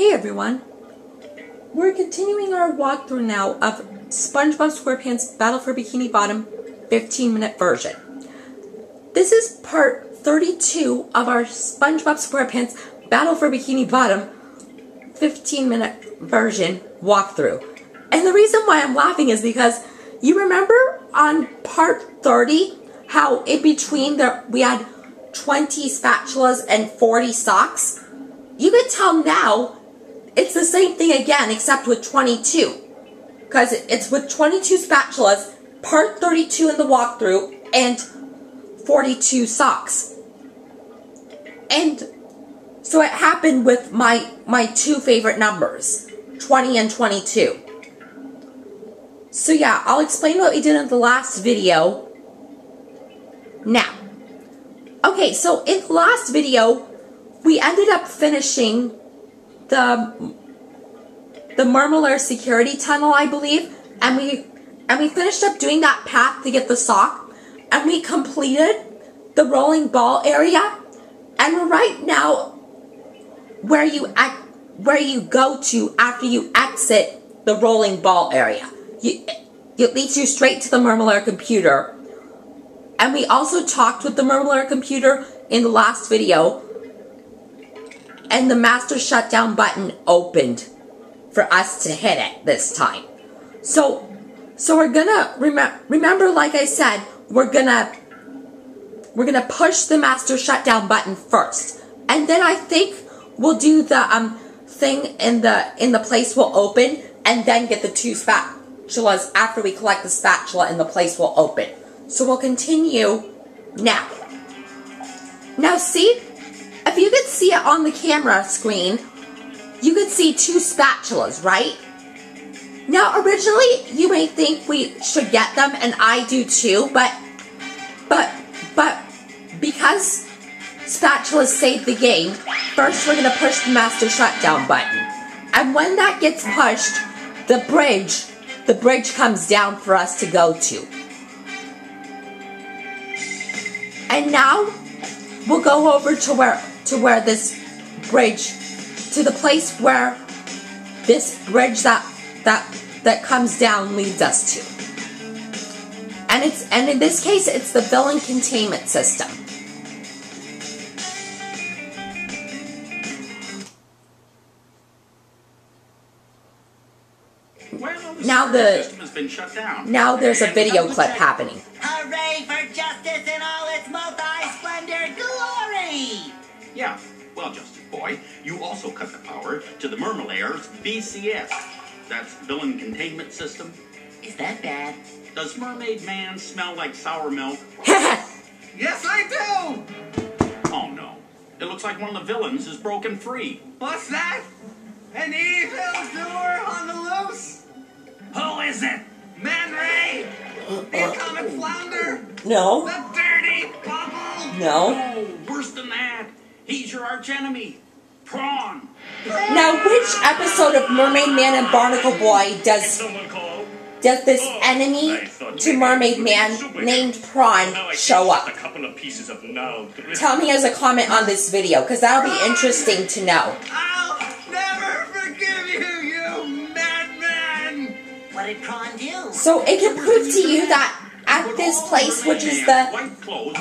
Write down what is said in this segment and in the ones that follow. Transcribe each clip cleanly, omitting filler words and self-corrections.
Hey everyone! We're continuing our walkthrough now of SpongeBob Squarepants Battle for Bikini Bottom 15-minute version. This is part 32 of our SpongeBob Squarepants Battle for Bikini Bottom 15-minute version walkthrough. And the reason why I'm laughing is because you remember on part 30 how in between there we had 20 spatulas and 40 socks? You can tell now it's the same thing again except with 22. Because it's with 22 spatulas, part 32 in the walkthrough, and 42 socks. And so it happened with my two favorite numbers, 20 and 22. So yeah, I'll explain what we did in the last video now. Okay, so in the last video, we ended up finishing the Murmler security tunnel, I believe, and we finished up doing that path to get the sock, and we completed the rolling ball area, and we're right now where you go to after you exit the rolling ball area. It leads you straight to the Murmler computer. And we also talked with the Murmler computer in the last video. And the master shutdown button opened for us to hit it this time. So we're gonna remember, like I said, we're gonna push the master shutdown button first, and then I think we'll do the thing in the place will open, and then get the two spatulas after we collect the spatula and the place will open. So we'll continue now. Now see, if you could see it on the camera screen, you could see two spatulas, right? Now originally you may think we should get them, and I do too, but because spatulas save the game, first we're gonna push the master shutdown button. And when that gets pushed, the bridge comes down for us to go to. And now we'll go over to where this bridge, to the place where this bridge that comes down leads us to. And in this case it's the villain containment system. Now there's a video clip happening. Hooray for justice in all its multi-splendor glory! Yeah, well, Justice Boy, you also cut the power to the Murmler's VCS. That's Villain Containment System. Is that bad? Does Mermaid Man smell like sour milk? Yes, I do! Oh no, it looks like one of the villains is broken free. What's that? An evildoer on the loose? Who is it? Man Ray? The atomic flounder? No. The dirty bubble? No. Oh, worse than that. He's your archenemy, Prawn. Now, which episode of Mermaid Man and Barnacle Boy does this enemy to Mermaid Man named Prawn show up? Tell me as a comment on this video, because that'll be interesting to know. I'll never forgive you, you madman! What did Prawn do? So it can prove to you that at this place, which is the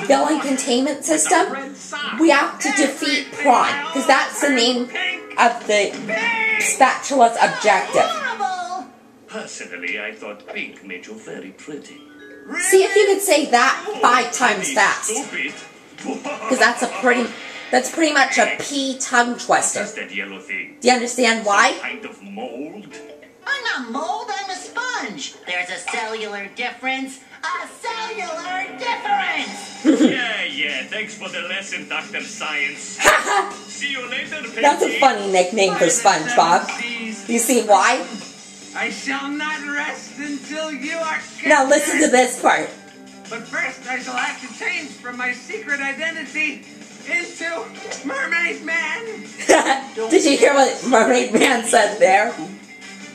villain containment system, we have to defeat Prawn, because that's the name of the spatula's objective. Horrible! Personally, I thought pink made you very pretty. See if you could say that 5 times fast, because that's pretty much a P tongue twister. What's that yellow thing? Do you understand why? Kind of mold? I'm not mold, I'm a sponge. There's a cellular difference. A cellular difference! Yeah, thanks for the lesson, Dr. Science. See you later, Pinky. That's a funny nickname for SpongeBob. Do you see why? I shall not rest until you are captured. Now listen to this part. But first I shall have to change from my secret identity into Mermaid Man. Did you hear what Mermaid Man said there?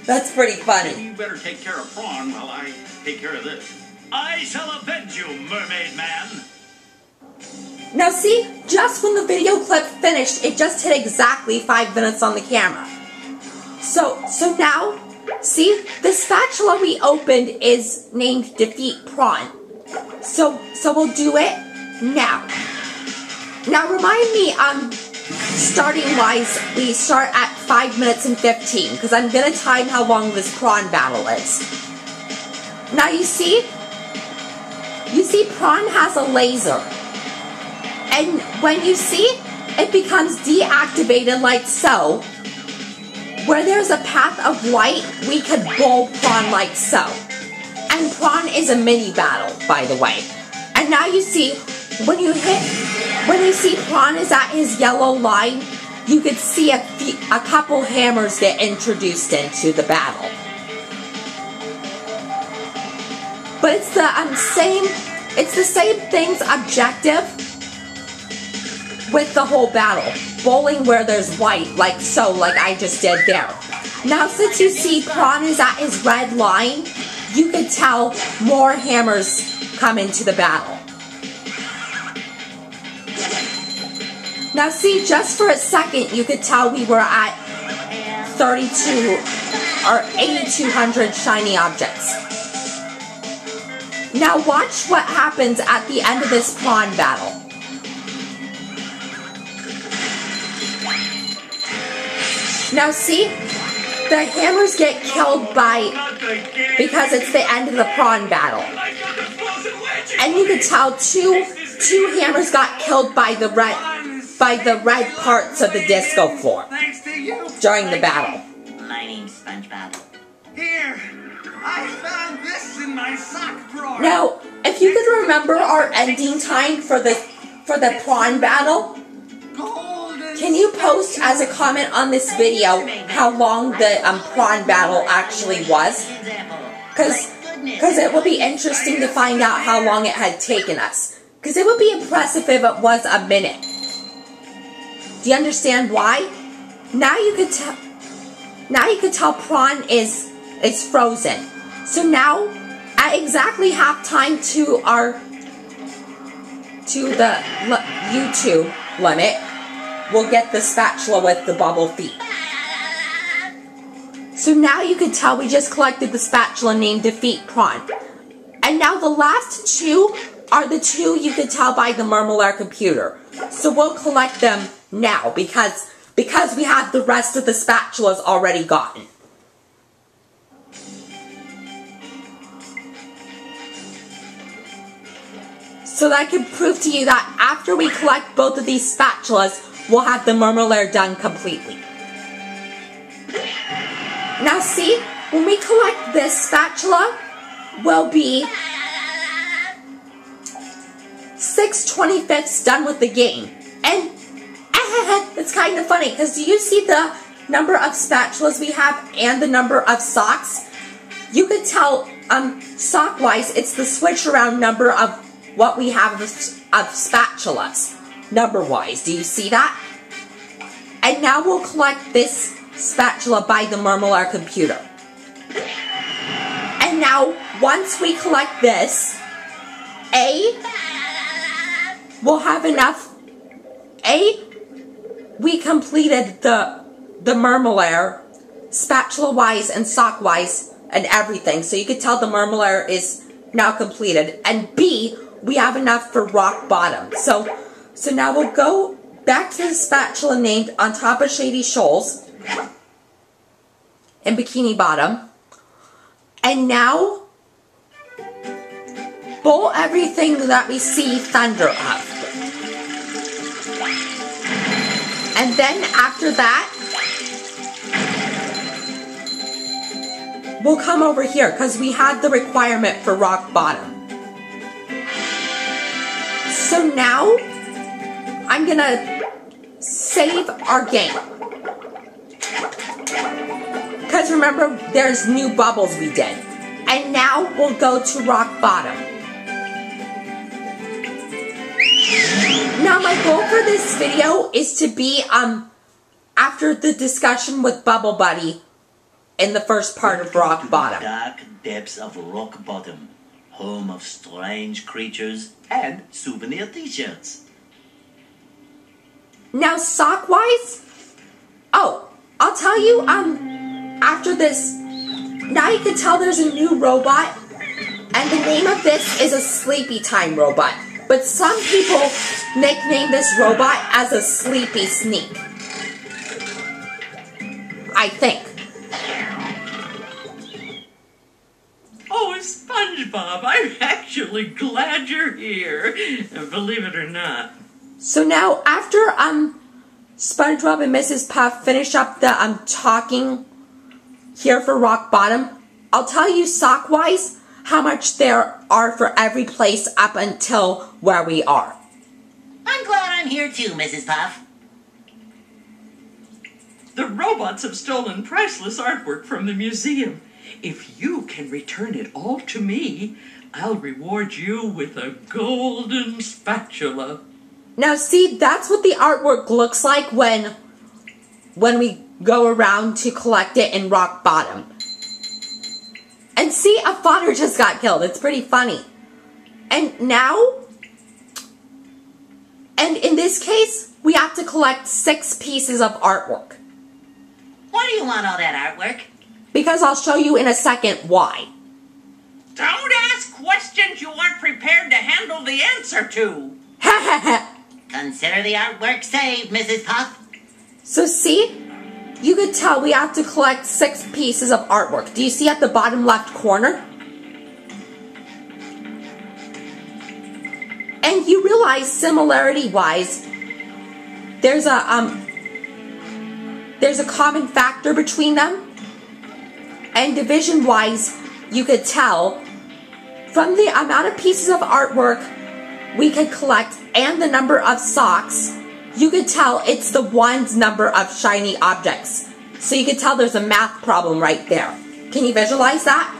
That's pretty funny. You better take care of Prawn while I take care of this. I shall avenge you, Mermaid Man. Now see, just when the video clip finished, it just hit exactly 5 minutes on the camera. So now, see, the spatula we opened is named Defeat Prawn. So we'll do it now. Now remind me, starting wise, we start at 5 minutes and 15, because I'm gonna time how long this prawn battle is. Now you see prawn has a laser. And when you see, it becomes deactivated like so. Where there's a path of white, we could bowl prawn like so. And prawn is a mini battle, by the way. And now you see, when you see prawn is at his yellow line, you could see a couple hammers get introduced into the battle. But it's the same thing's objective with the whole battle. Bowling where there's white, like so, like I just did there. Now since you see prawn is at his red line, you could tell more hammers come into the battle. Now see, just for a second, you could tell we were at 32 or 8,200 shiny objects. Now watch what happens at the end of this prawn battle. Now see, the hammers get killed because it's the end of the prawn battle. And you can tell two hammers got killed by the red parts of the disco floor during the battle. My name's SpongeBob. Here, I found this in my sock drawer. Now, if you could remember our ending time for the prawn battle, can you post as a comment on this video how long the prawn battle actually was? Because it would be interesting to find out how long it had taken us. Because it would be impressive if it was a minute. Do you understand why? Now you could tell prawn is frozen. So now, at exactly halftime to the YouTube limit, we'll get the spatula with the bubble feet. So now you can tell we just collected the spatula named Defeat Prawn. And now the last two are the two you could tell by the Murmelair computer. So we'll collect them now because we have the rest of the spatulas already gotten. So that can prove to you that after we collect both of these spatulas, we'll have the Murmelair done completely. Now see, when we collect this spatula, we'll be 6/25 done with the game. And it's kind of funny, because do you see the number of spatulas we have and the number of socks? You could tell, sock-wise, it's the switch around number of what we have of spatulas, number-wise. Do you see that? And now we'll collect this spatula by the Murmelair computer. And now, once we collect this, we'll have enough. We completed the Murmelair spatula-wise and sock-wise and everything. So you could tell the Murmelair is now completed. And B, we have enough for rock bottom. So now we'll go back to the spatula named on top of Shady Shoals in Bikini Bottom. And now, bowl everything that we see thunder of. And then after that, we'll come over here because we had the requirement for rock bottom. So now, I'm gonna save our game. Because remember, there's new bubbles we did. And now we'll go to rock bottom. Now my goal for this video is to be, after the discussion with Bubble Buddy in the first part of rock bottom. Dark depths of rock bottom, home of strange creatures and souvenir t-shirts. Now sock-wise, I'll tell you, after this, now you can tell there's a new robot, and the name of this is a Sleepy Time robot. But some people nickname this robot as a Sleepy Sneak. I think. Oh, SpongeBob, I'm actually glad you're here. Believe it or not. So now, after SpongeBob and Mrs. Puff finish up the talking here for Rock Bottom, I'll tell you sock-wise how much there are for every place up until where we are. I'm glad I'm here too, Mrs. Puff. The robots have stolen priceless artwork from the museum. If you can return it all to me, I'll reward you with a golden spatula. Now see, that's what the artwork looks like when we go around to collect it in Rock Bottom. And see, a fodder just got killed. It's pretty funny. And now, and in this case, we have to collect 6 pieces of artwork. Why do you want all that artwork? Because I'll show you in a second why. Don't ask questions you aren't prepared to handle the answer to. Consider the artwork saved, Mrs. Puff. So see, you could tell we have to collect 6 pieces of artwork. Do you see at the bottom left corner? And you realize similarity-wise, there's a common factor between them. And division-wise, you could tell from the amount of pieces of artwork we could collect and the number of socks, you could tell it's the one's number of shiny objects. So you could tell there's a math problem right there. Can you visualize that?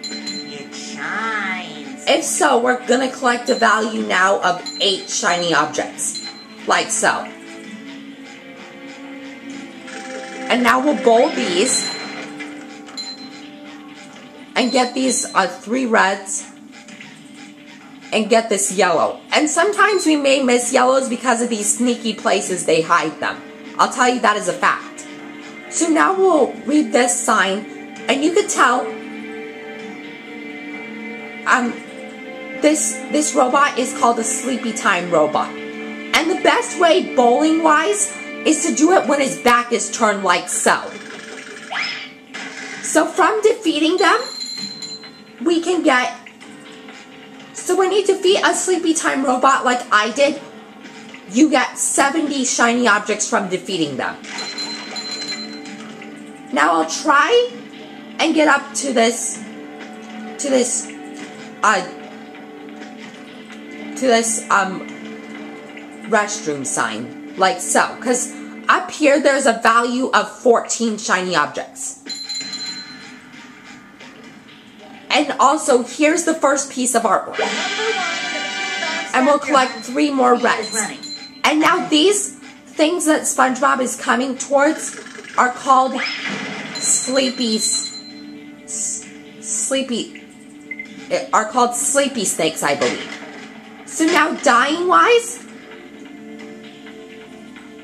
It shines. If so, we're going to collect a value now of 8 shiny objects. Like so. And now we'll bowl these. And get these 3 reds. And get this yellow. And sometimes we may miss yellows because of these sneaky places they hide them. I'll tell you that as a fact. So now we'll read this sign. And you could tell this robot is called a Sleepy Time robot. And the best way bowling wise is to do it when his back is turned like so. So from defeating them, we can get, so when you defeat a Sleepy Time robot like I did, you get 70 shiny objects from defeating them. Now I'll try and get up to this restroom sign, like so, because up here there's a value of 14 shiny objects. And also, here's the first piece of artwork. And we'll collect 3 more reds. And now these things that SpongeBob is coming towards are called sleepy snakes, I believe. So now dying wise,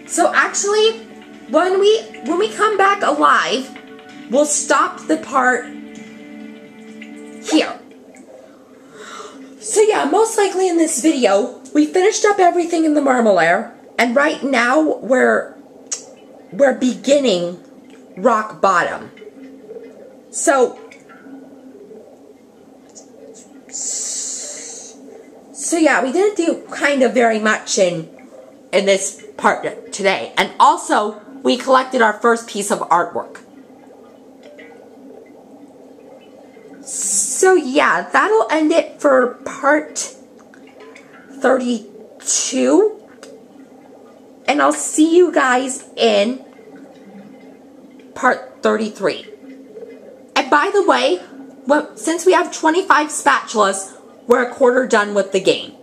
so actually when we come back alive, we'll stop the part here. So yeah, most likely in this video, we finished up everything in the Marmalade, and right now we're beginning Rock Bottom. So yeah, we didn't do kind of very much in this part today. And also, we collected our first piece of artwork. So yeah, that'll end it for part 32. And I'll see you guys in part 33. And by the way, since we have 25 spatulas, we're a quarter done with the game.